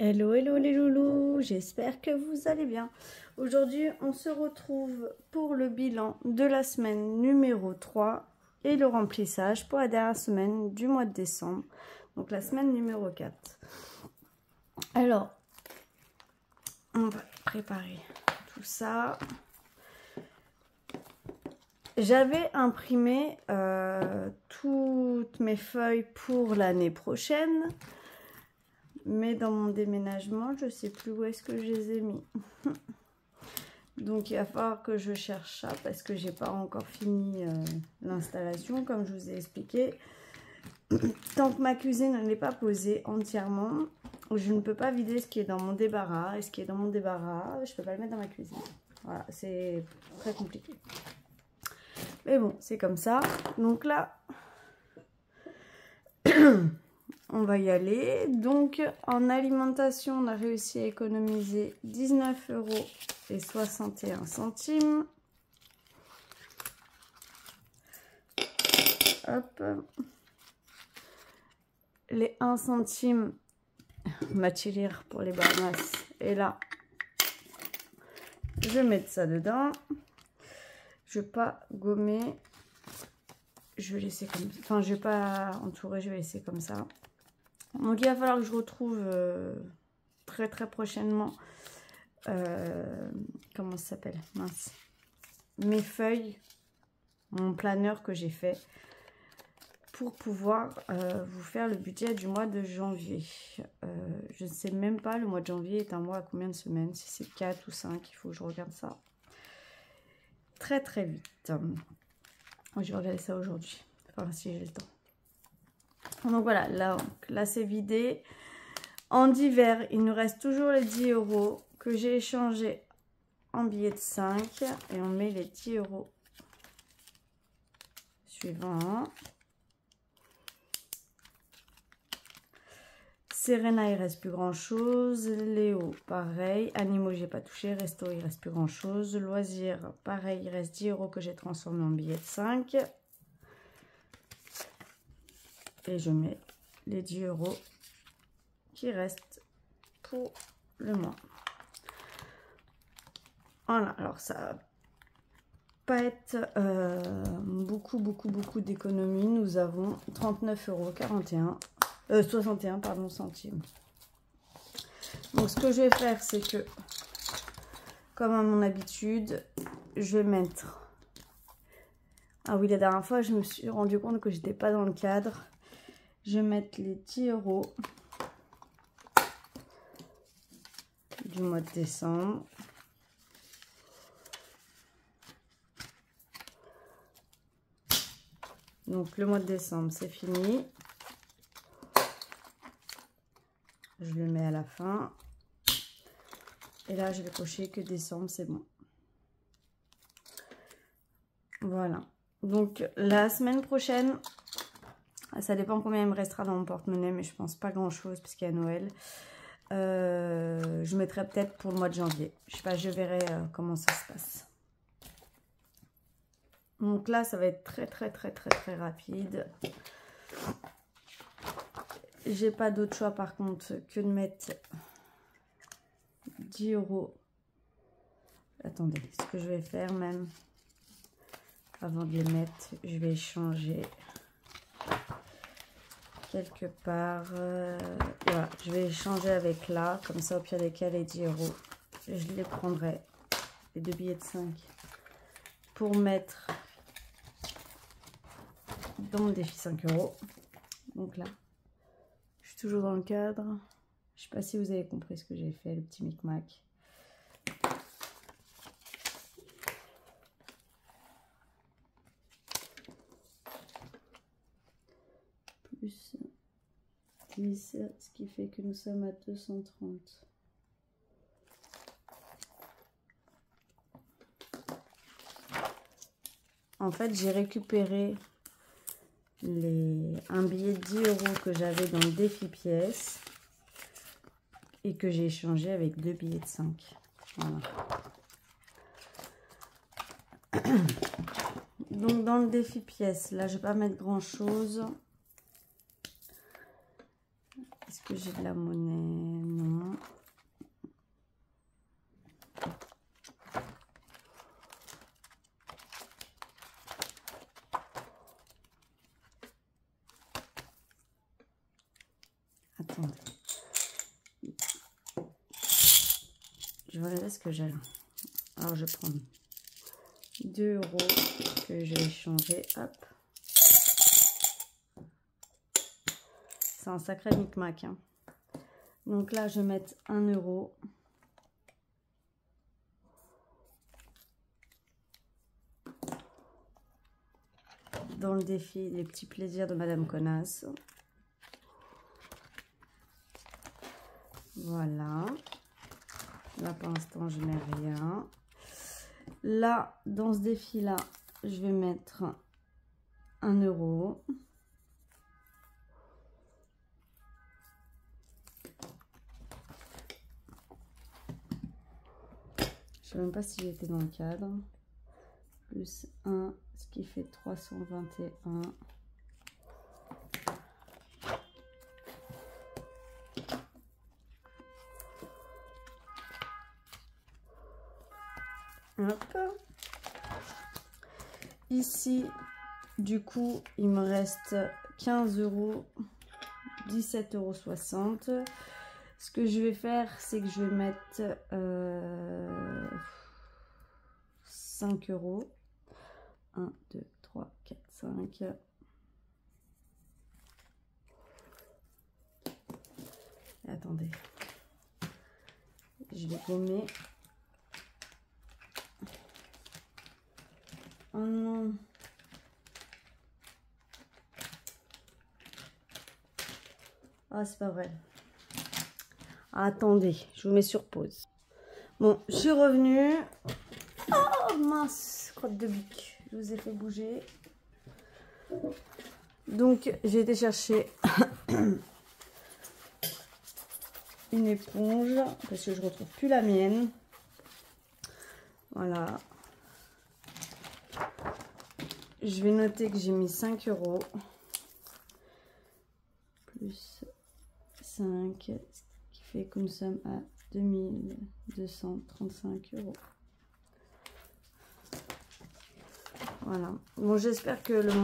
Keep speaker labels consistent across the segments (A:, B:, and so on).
A: Hello, hello les loulous, j'espère que vous allez bien. Aujourd'hui, on se retrouve pour le bilan de la semaine numéro 3 et le remplissage pour la dernière semaine du mois de décembre, donc la semaine numéro 4. Alors, on va préparer tout ça. J'avais imprimé toutes mes feuilles pour l'année prochaine. Mais dans mon déménagement, je ne sais plus où est-ce que je les ai mis. Donc il va falloir que je cherche ça parce que j'ai pas encore fini l'installation, comme je vous ai expliqué. Tant que ma cuisine n'est pas posée entièrement, je ne peux pas vider ce qui est dans mon débarras. Et ce qui est dans mon débarras, je ne peux pas le mettre dans ma cuisine. Voilà, c'est très compliqué. Mais bon, c'est comme ça. Donc là... on va y aller. Donc en alimentation, on a réussi à économiser 19,61 €. Hop. Les 1 centime Machilire pour les Bahamas. Et là, je vais mettre ça dedans. Je vais pas gommer. Je vais laisser comme ça. Enfin, je vais pas entourer, je vais laisser comme ça. Donc il va falloir que je retrouve très prochainement comment ça s'appelle, mince, mes feuilles, mon planeur que j'ai fait pour pouvoir vous faire le budget du mois de janvier. Je ne sais même pas, le mois de janvier est un mois à combien de semaines, si c'est 4 ou 5, il faut que je regarde ça très vite. Je vais regarder ça aujourd'hui, enfin si j'ai le temps. Donc voilà, là c'est vidé. En divers, il nous reste toujours les 10 € que j'ai échangés en billets de 5. Et on met les 10 € suivants. Serena, il reste plus grand chose. Léo, pareil. Animaux, j'ai pas touché. Resto, il reste plus grand chose. Loisirs, pareil, il reste 10 € que j'ai transformé en billets de 5. Et je mets les 10 € qui restent pour le mois. Voilà, alors ça va pas être beaucoup d'économies. Nous avons 39,61 € centimes. Donc ce que je vais faire, c'est que, comme à mon habitude, je vais mettre... Ah oui, la dernière fois, je me suis rendu compte que j'étais pas dans le cadre. Je vais mettre les 10 € du mois de décembre. Donc le mois de décembre, c'est fini. Je le mets à la fin. Et là, je vais cocher que décembre, c'est bon. Voilà. Donc la semaine prochaine... Ça dépend combien il me restera dans mon porte-monnaie, mais je pense pas grand-chose parce qu'il y a Noël. Je mettrai peut-être pour le mois de janvier. Je sais pas, je verrai comment ça se passe. Donc là, ça va être très rapide. J'ai pas d'autre choix par contre que de mettre 10 €. Attendez, ce que je vais faire même, avant de les mettre, je vais échanger quelque part. Voilà, je vais échanger avec là, comme ça au pire des cas, les 10 €, je les prendrai, les 2 billets de 5, pour mettre dans mon défi 5 €. Donc là, je suis toujours dans le cadre. Je sais pas si vous avez compris ce que j'ai fait, le petit micmac. Plus 10, ce qui fait que nous sommes à 230. En fait, j'ai récupéré un billet de 10 € que j'avais dans le défi pièces et que j'ai échangé avec 2 billets de 5. Voilà. Donc dans le défi pièces, là je vais pas mettre grand chose. Est-ce que j'ai de la monnaie? Non. je vais regarder ce que j'ai là. Alors, je prends 2 € que je vais échanger. Hop. C'est un sacré micmac. Hein. Donc là, je vais mettre 1 €. Dans le défi, les petits plaisirs de Madame Connasse. Voilà. Là, pour l'instant, je mets rien. Là, dans ce défi-là, je vais mettre 1 €. Je ne sais même pas si j'étais dans le cadre. Plus 1, ce qui fait 321. Hop. Ici, du coup, il me reste 15 €, 17,60 €. Ce que je vais faire, c'est que je vais mettre 5 €. 1, 2, 3, 4, 5. Et attendez. Je vais gommer. Oh non. Ah, c'est pas vrai. Attendez, je vous mets sur pause. Bon, je suis revenue. Oh mince, crotte de bique. Je vous ai fait bouger. Donc, j'ai été chercher une éponge parce que je retrouve plus la mienne. Voilà. Je vais noter que j'ai mis 5 € plus 5, ce qui fait que nous sommes à 2235 €. Voilà. Bon, j'espère que le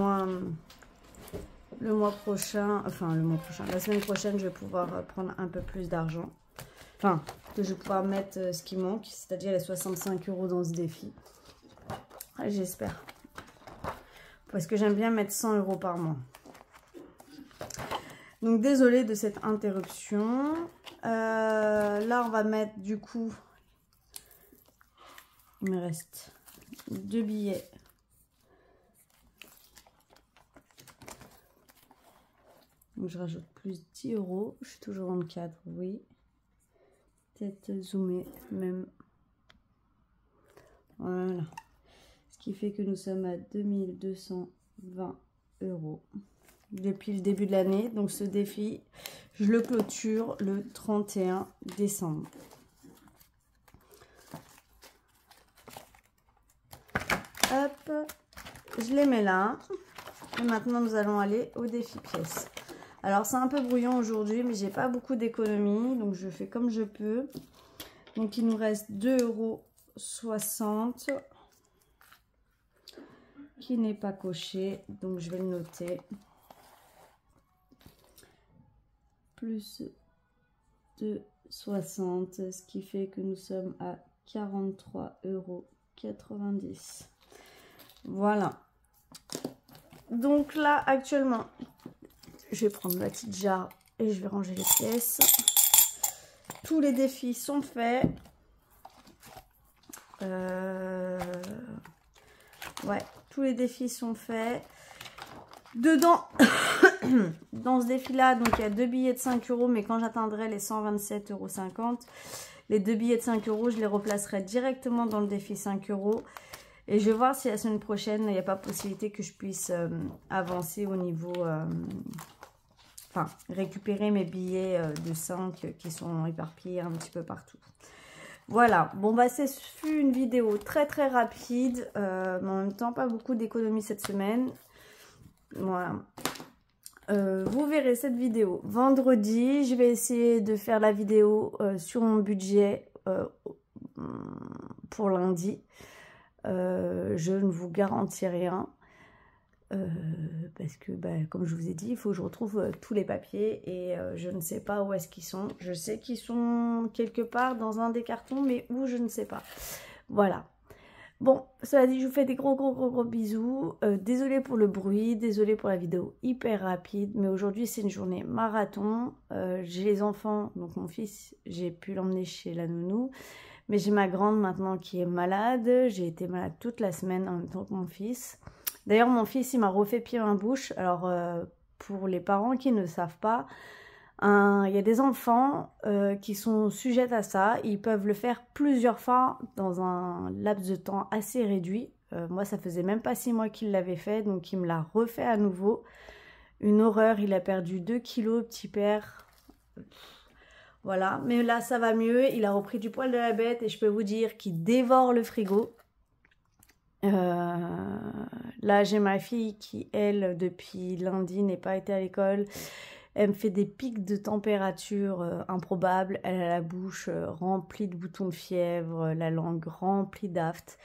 A: mois prochain, la semaine prochaine, je vais pouvoir prendre un peu plus d'argent. Enfin, que je vais pouvoir mettre ce qui manque, c'est-à-dire les 65 € dans ce défi. J'espère. Parce que j'aime bien mettre 100 € par mois. Donc, désolée de cette interruption. Là, on va mettre du coup, il me reste 2 billets. Donc, je rajoute plus 10 €. Je suis toujours dans le cadre, oui. Peut-être zoomer même. Voilà. Ce qui fait que nous sommes à 2220 € depuis le début de l'année. Donc, ce défi, je le clôture le 31 décembre. Hop, je les mets là. Et maintenant, nous allons aller au défi pièces. Alors, c'est un peu brouillon aujourd'hui, mais j'ai pas beaucoup d'économies. Donc, je fais comme je peux. Donc, il nous reste 2,60 € qui n'est pas coché. Donc, je vais le noter. Plus 2,60 €, ce qui fait que nous sommes à 43,90 €. Voilà. Donc là, actuellement, je vais prendre la petite jarre et je vais ranger les pièces. Tous les défis sont faits. Ouais, tous les défis sont faits. Dedans, dans ce défi-là, donc il y a 2 billets de 5 €, mais quand j'atteindrai les 127,50 €, les 2 billets de 5 € je les replacerai directement dans le défi 5 €. Et je vais voir si la semaine prochaine, il n'y a pas possibilité que je puisse avancer au niveau... Enfin, récupérer mes billets de 5 qui sont éparpillés un petit peu partout. Voilà. Bon, bah, ce fut une vidéo très, très rapide. Mais en même temps, pas beaucoup d'économies cette semaine. Voilà. Vous verrez cette vidéo vendredi. Je vais essayer de faire la vidéo sur mon budget pour lundi. Je ne vous garantis rien. parce que, comme je vous ai dit, il faut que je retrouve tous les papiers et je ne sais pas où est-ce qu'ils sont. Je sais qu'ils sont quelque part dans un des cartons, mais où, je ne sais pas. Voilà. Bon, cela dit, je vous fais des gros bisous. Désolée pour le bruit, désolée pour la vidéo hyper rapide, mais aujourd'hui, c'est une journée marathon. J'ai les enfants, donc mon fils, j'ai pu l'emmener chez la nounou. Mais j'ai ma grande maintenant qui est malade. J'ai été malade toute la semaine en même temps que mon fils. D'ailleurs, mon fils, il m'a refait pied-main-bouche. Alors, pour les parents qui ne savent pas, il y a des enfants qui sont sujets à ça. Ils peuvent le faire plusieurs fois dans un laps de temps assez réduit. Moi, ça faisait même pas 6 mois qu'il l'avait fait, donc il me l'a refait à nouveau. Une horreur, il a perdu 2 kilos, petit père. Voilà, mais là, ça va mieux. Il a repris du poil de la bête et je peux vous dire qu'il dévore le frigo. Là, j'ai ma fille qui, elle, depuis lundi, n'est pas été à l'école. Elle me fait des pics de température improbables. Elle a la bouche remplie de boutons de fièvre, la langue remplie d'aphte.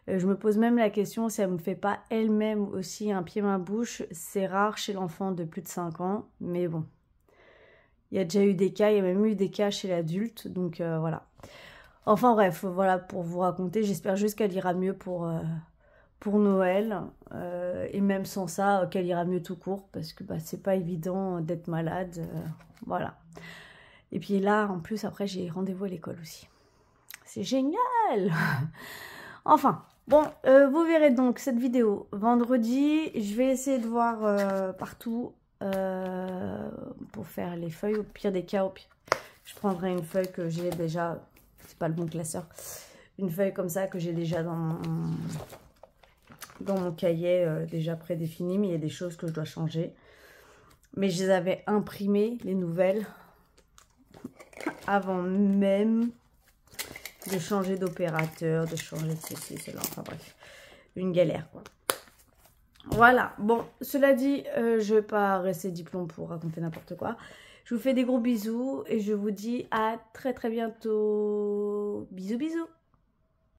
A: Je me pose même la question si elle ne me fait pas elle-même aussi un pied-main-bouche. C'est rare chez l'enfant de plus de 5 ans, mais bon. Il y a déjà eu des cas, il y a même eu des cas chez l'adulte, donc voilà. Enfin bref, voilà pour vous raconter. J'espère juste qu'elle ira mieux pour Noël. Et même sans ça, qu'elle ira mieux tout court, parce que c'est pas évident d'être malade. Voilà. Et puis là, en plus, après, j'ai rendez-vous à l'école aussi. C'est génial. Enfin, bon, vous verrez donc cette vidéo vendredi. Je vais essayer de voir partout pour faire les feuilles. Au pire des cas, je prendrai une feuille que j'ai déjà, c'est pas le bon classeur, une feuille comme ça que j'ai déjà dans mon cahier déjà prédéfini, mais il y a des choses que je dois changer. Mais je les avais imprimées, les nouvelles, avant même de changer d'opérateur, de changer de ceci, cela, enfin bref, une galère quoi. Voilà, bon, cela dit, je ne vais pas rester diplôme pour raconter n'importe quoi. Je vous fais des gros bisous et je vous dis à très bientôt. Bisous.